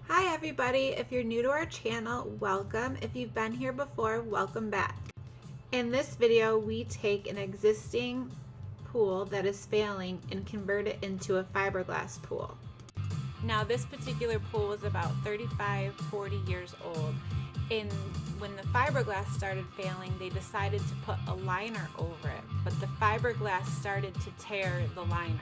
Hi everybody, if you're new to our channel, welcome. If you've been here before, welcome back. In this video, we take an existing pool that is failing and convert it into a fiberglass pool. Now this particular pool was about 35-40 years old, and when the fiberglass started failing, they decided to put a liner over it, but the fiberglass started to tear the liner.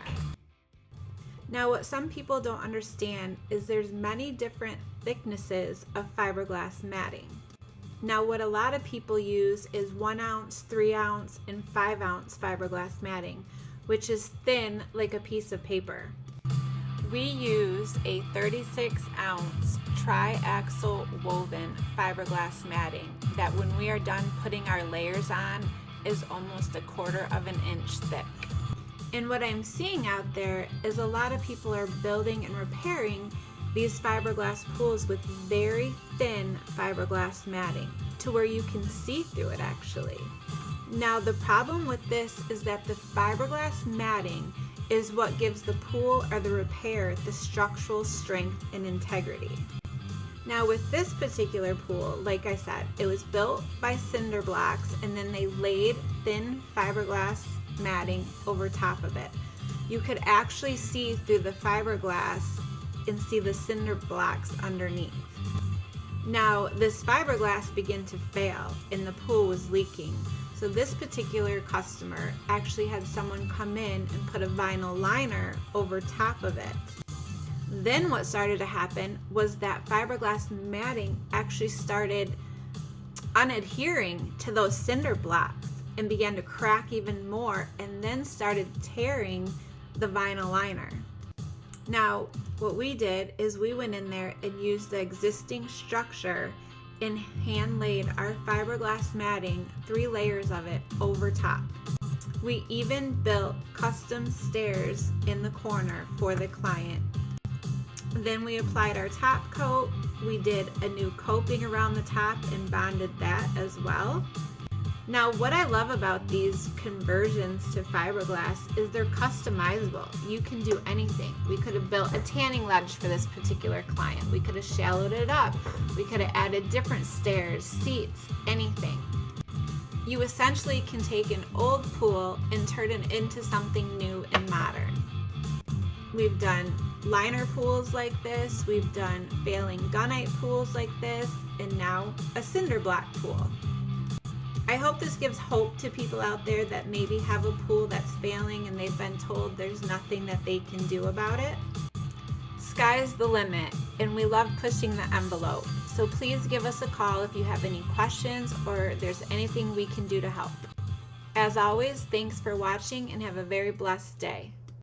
Now what some people don't understand is there's many different thicknesses of fiberglass matting. Now what a lot of people use is 1 ounce, 3 ounce, and 5 ounce fiberglass matting, which is thin like a piece of paper. We use a 36 ounce triaxial woven fiberglass matting that when we are done putting our layers on is almost 1/4 inch thick. And what I'm seeing out there is a lot of people are building and repairing these fiberglass pools with very thin fiberglass matting to where you can see through it actually. Now the problem with this is that the fiberglass matting is what gives the pool or the repair the structural strength and integrity. Now with this particular pool, like I said, it was built by cinder blocks and then they laid thin fiberglass matting over top of it. You could actually see through the fiberglass and see the cinder blocks underneath. Now this fiberglass began to fail and the pool was leaking. So this particular customer actually had someone come in and put a vinyl liner over top of it. Then what started to happen was that fiberglass matting actually started unadhering to those cinder blocks and began to crack even more and then started tearing the vinyl liner. Now what we did is we went in there and used the existing structure and hand laid our fiberglass matting, 3 layers of it over top. We even built custom stairs in the corner for the client. Then we applied our top coat. We did a new coping around the top and bonded that as well. Now what I love about these conversions to fiberglass is they're customizable. You can do anything. We could have built a tanning ledge for this particular client. We could have shallowed it up. We could have added different stairs, seats, anything. You essentially can take an old pool and turn it into something new and modern. We've done liner pools like this. We've done failing gunite pools like this, and now a cinder block pool. I hope this gives hope to people out there that maybe have a pool that's failing and they've been told there's nothing that they can do about it. Sky's the limit, and we love pushing the envelope. So please give us a call if you have any questions or there's anything we can do to help. As always, thanks for watching and have a very blessed day.